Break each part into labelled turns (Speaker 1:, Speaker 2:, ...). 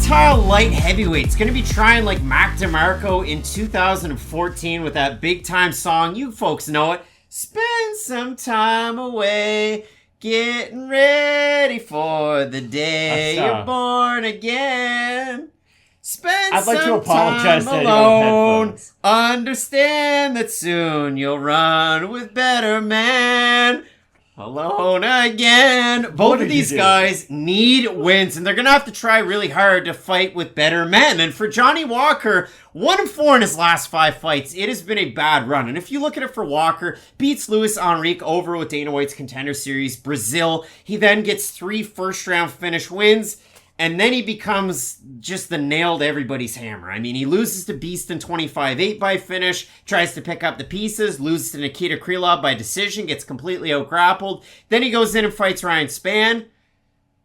Speaker 1: versatile light heavyweight's going to be trying like Mac DeMarco in 2014 with that big time song. You folks know it. Spend some time away, getting ready for the day you're born again. Spend some time alone. Understand that soon you'll run with better men. Alone again. Both of these guys need wins, and they're going to have to try really hard to fight with better men. And for Johnny Walker, 1-4 in his last 5 fights. It has been a bad run. And if you look at it for Walker, beats Luis Enrique over with Dana White's Contender Series, Brazil. He then gets 3 first-round finish wins. And then he becomes just the nail to everybody's hammer. I mean, he loses to Beast in 25-8 by finish, tries to pick up the pieces, loses to Nikita Krylov by decision, gets completely out-grappled. Then he goes in and fights Ryan Spann.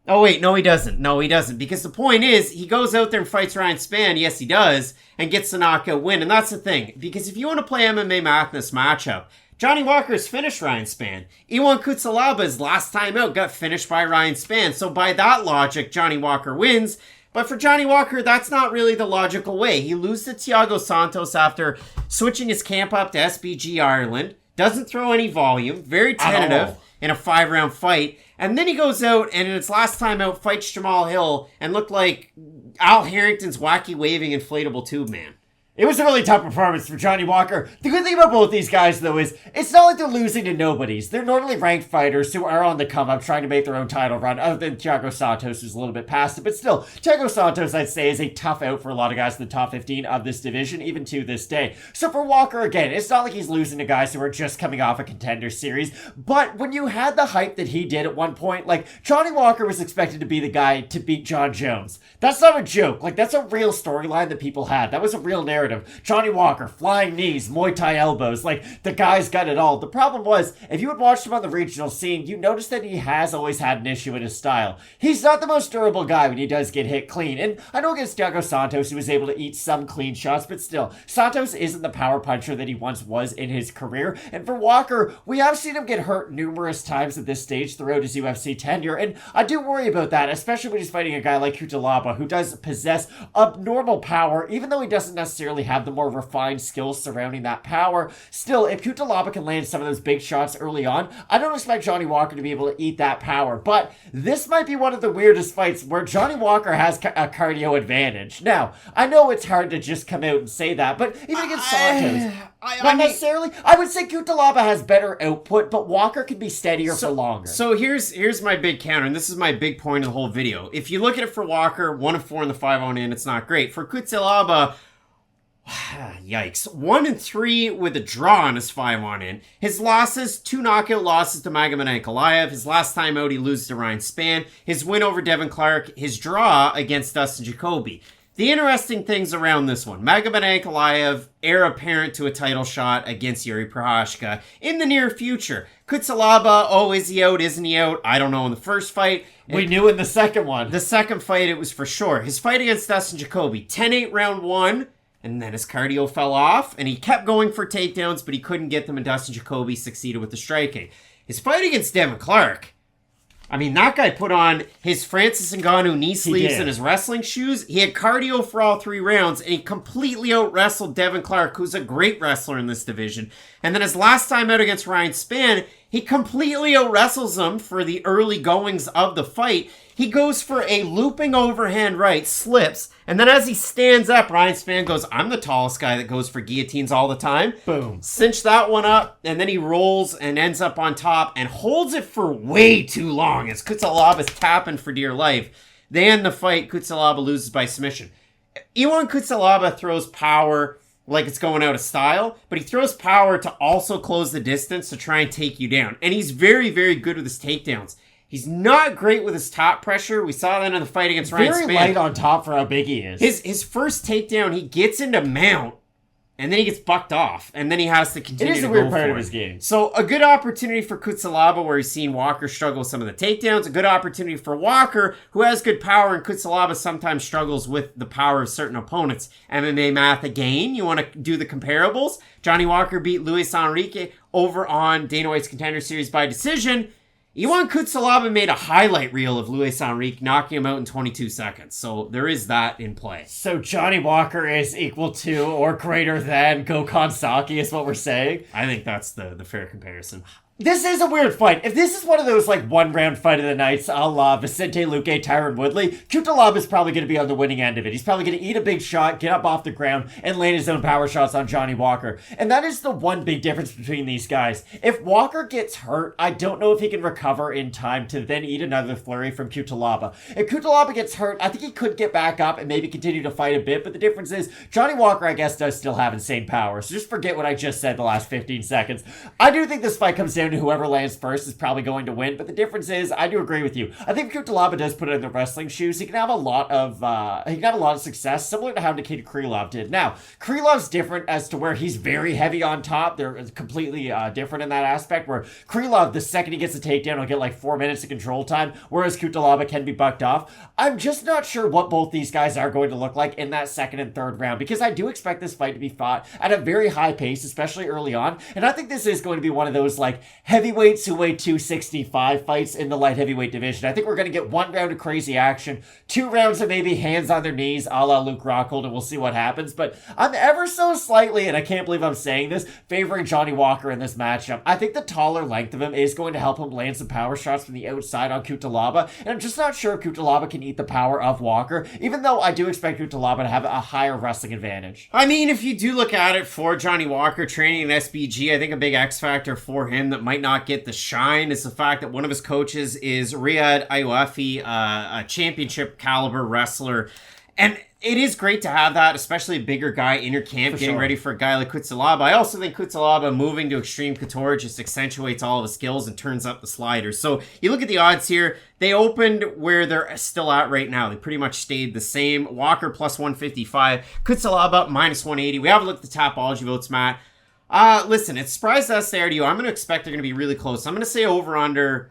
Speaker 1: Oh, wait, no, he doesn't. No, he doesn't. Because the point is, he goes out there and fights Ryan Spann, yes, he does, and gets the knockout win. And that's the thing. Because if you want to play MMA math in this matchup, Johnny Walker's finished Ryan Spann. Yohan Cutelaba, last time out, got finished by Ryan Spann. So by that logic, Johnny Walker wins. But for Johnny Walker, that's not really the logical way. He loses to Thiago Santos after switching his camp up to SBG Ireland. Doesn't throw any volume. Very tentative in a 5-round fight. And then he goes out and in his last time out fights Jamal Hill and looked like Al Harrington's wacky waving inflatable tube man.
Speaker 2: It was a really tough performance for Johnny Walker. The good thing about both these guys, though, is it's not like they're losing to nobodies. They're normally ranked fighters who are on the come-up trying to make their own title run, other than Thiago Santos, who's a little bit past it. But still, Thiago Santos, I'd say, is a tough out for a lot of guys in the top 15 of this division, even to this day. So for Walker, again, it's not like he's losing to guys who are just coming off a Contender Series. But when you had the hype that he did at one point, like, Johnny Walker was expected to be the guy to beat John Jones. That's not a joke. Like, that's a real storyline that people had. That was a real narrative. Johnny Walker, flying knees, Muay Thai elbows, like, the guy's got it all. The problem was, if you had watched him on the regional scene, you noticed that he has always had an issue with his style. He's not the most durable guy when he does get hit clean, and I know against Thiago Santos he was able to eat some clean shots, but still, Santos isn't the power puncher that he once was in his career, and for Walker, we have seen him get hurt numerous times at this stage throughout his UFC tenure, and I do worry about that, especially when he's fighting a guy like Cutelaba, who does possess abnormal power, even though he doesn't necessarily have the more refined skills surrounding that power. Still, if Cutelaba can land some of those big shots early on, I don't expect Johnny Walker to be able to eat that power. But this might be one of the weirdest fights where Johnny Walker has a cardio advantage. Now, I know it's hard to just come out and say that, but even against Santos, not necessarily. I would say Cutelaba has better output, but Walker can be steadier for longer.
Speaker 1: So here's my big counter, and this is my big point of the whole video. If you look at it for Walker, 1-4 in the 5-0 in, it's not great. For Cutelaba, yikes. 1-3 with a draw on his 5-1 in. His losses, 2 knockout losses to Magomed Ankalaev. His last time out, he loses to Ryan Spann. His win over Devin Clark. His draw against Dustin Jacoby. The interesting things around this one. Magomed Ankalaev, heir apparent to a title shot against Yuri Prohashka in the near future. Cutelaba, is he out? Isn't he out? I don't know in the first fight.
Speaker 2: We knew in the second one.
Speaker 1: The second fight, it was for sure. His fight against Dustin Jacoby, 10-8 round 1. And then his cardio fell off, and he kept going for takedowns, but he couldn't get them, and Dustin Jacoby succeeded with the striking. His fight against Devin Clark, I mean, that guy put on his Francis Ngannou knee sleeves and his wrestling shoes. He had cardio for all 3 rounds, and he completely out-wrestled Devin Clark, who's a great wrestler in this division. And then his last time out against Ryan Spann, he completely out-wrestles him for the early goings of the fight. He goes for a looping overhand right, slips, and then as he stands up, Ryan Spann goes, I'm the tallest guy that goes for guillotines all the time.
Speaker 2: Boom.
Speaker 1: Cinch that one up, and then he rolls and ends up on top and holds it for way too long as Cutelaba's tapping for dear life. They end the fight. Cutelaba loses by submission. Yohan Cutelaba throws power like it's going out of style, but he throws power to also close the distance to try and take you down. And he's very, very good with his takedowns. He's not great with his top pressure. We saw that in the fight against Ryan Spann.
Speaker 2: Very light on top for how big he is.
Speaker 1: His first takedown, he gets into mount, and then he gets bucked off, and then he has to continue to go for it.
Speaker 2: It is a weird part of his game.
Speaker 1: So a good opportunity for Cutelaba, where he's seen Walker struggle with some of the takedowns. A good opportunity for Walker, who has good power, and Cutelaba sometimes struggles with the power of certain opponents. MMA math again. You want to do the comparables? Johnny Walker beat Luis Enrique over on Dana White's Contender Series by decision. Yohan Cutelaba made a highlight reel of Louis Enrique, knocking him out in 22 seconds. So there is that in play.
Speaker 2: So Johnny Walker is equal to or greater than Gokhan Saki is what we're saying?
Speaker 1: I think that's the fair comparison.
Speaker 2: This is a weird fight. If this is one of those, like, one-round fight of the nights, a la Vicente Luque, Tyron Woodley, Cutelaba is probably going to be on the winning end of it. He's probably going to eat a big shot, get up off the ground, and land his own power shots on Johnny Walker. And that is the one big difference between these guys. If Walker gets hurt, I don't know if he can recover in time to then eat another flurry from Cutelaba. If Cutelaba gets hurt, I think he could get back up and maybe continue to fight a bit, but the difference is, Johnny Walker, I guess, does still have insane power. So just forget what I just said the last 15 seconds. I do think this fight comes down to whoever lands first is probably going to win, but the difference is, I do agree with you. I think Cutelaba does put it in the wrestling shoes. He can have a lot of success, similar to how Nikita Krylov did. Now, Krylov's different as to where he's very heavy on top. They're completely different in that aspect, where Krylov, the second he gets a takedown, will get like 4 minutes of control time, whereas Cutelaba can be bucked off. I'm just not sure what both these guys are going to look like in that second and third round, because I do expect this fight to be fought at a very high pace, especially early on, and I think this is going to be one of those like heavyweights who weigh 265 fights in the light heavyweight division. I think we're going to get 1 round of crazy action, 2 rounds of maybe hands on their knees a la Luke Rockhold, and we'll see what happens, but I'm ever so slightly, and I can't believe I'm saying this, favoring Johnny Walker in this matchup. I think the taller length of him is going to help him land some power shots from the outside on Cutelaba, and I'm just not sure if Cutelaba can eat the power of Walker, even though I do expect Cutelaba to have a higher wrestling advantage.
Speaker 1: I mean, if you do look at it for Johnny Walker training in SBG, I think a big X factor for him that might not get the shine is the fact that one of his coaches is Riyad Ayouafi, a championship caliber wrestler. And it is great to have that, especially a bigger guy in your camp getting ready for a guy like Cutelaba. I also think Cutelaba moving to Extreme Couture just accentuates all of his skills and turns up the sliders. So you look at the odds here, they opened where they're still at right now. They pretty much stayed the same. Walker plus 155, Cutelaba minus 180. We have a look at the Tapology votes, Matt. Listen, it's surprised us there to you. I'm going to expect they're going to be really close. I'm going to say over under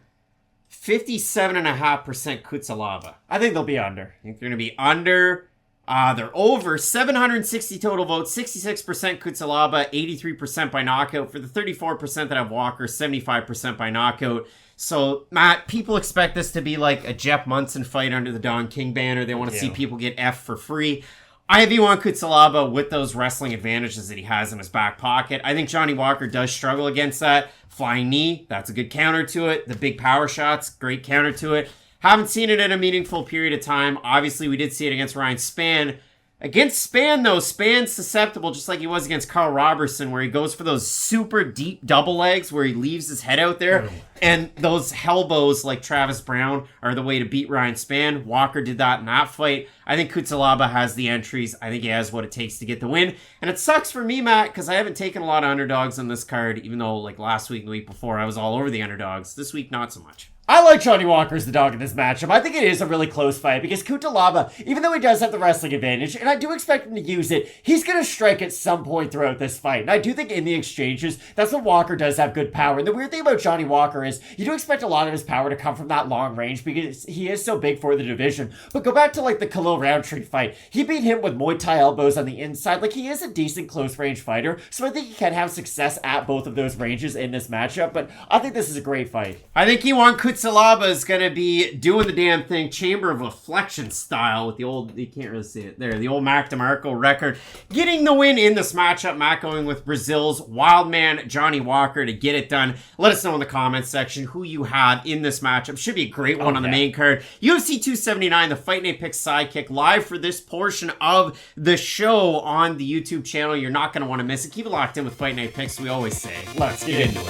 Speaker 1: 57.5% Cutelaba.
Speaker 2: I think they'll be under.
Speaker 1: I think they're going to be under. They're over 760 total votes, 66% Cutelaba, 83% by knockout. For the 34% that have Walker, 75% by knockout. So, Matt, people expect this to be like a Jeff Munson fight under the Don King banner. They want to see people get F for free. I have Yohan Cutelaba with those wrestling advantages that he has in his back pocket. I think Johnny Walker does struggle against that. Flying knee, that's a good counter to it. The big power shots, great counter to it. Haven't seen it in a meaningful period of time. Obviously, we did see it against Ryan Spann. Against Spann, though, Spann's susceptible, just like he was against Carl Robertson, where he goes for those super deep double legs where he leaves his head out there. And those elbows, like Travis Brown, are the way to beat Ryan Spann. Walker did that in that fight. I think Cutelaba has the entries. I think he has what it takes to get the win. And it sucks for me, Matt, because I haven't taken a lot of underdogs on this card, even though like last week and the week before, I was all over the underdogs. This week, not so much.
Speaker 2: I like Johnny Walker as the dog in this matchup. I think it is a really close fight because Cutelaba, even though he does have the wrestling advantage, and I do expect him to use it, he's going to strike at some point throughout this fight. And I do think in the exchanges, that's when Walker does have good power. And the weird thing about Johnny Walker is you do expect a lot of his power to come from that long range because he is so big for the division. But go back to like the Khalil Roundtree fight. He beat him with Muay Thai elbows on the inside. Like he is a decent close range fighter. So I think he can have success at both of those ranges in this matchup. But I think this is a great fight.
Speaker 1: I think Yohan Cutelaba is going to be doing the damn thing, chamber of affliction style with the old, you can't really see it there, the old Mac DeMarco record. Getting the win in this matchup, Matt going with Brazil's wild man, Johnny Walker, to get it done. Let us know in the comments section who you have in this matchup. Should be a great one on the main card. UFC 279, the Fight Night Picks Sidekick, live for this portion of the show on the YouTube channel. You're not going to want to miss it. Keep it locked in with Fight Night Picks, we always say.
Speaker 2: Let's get into it.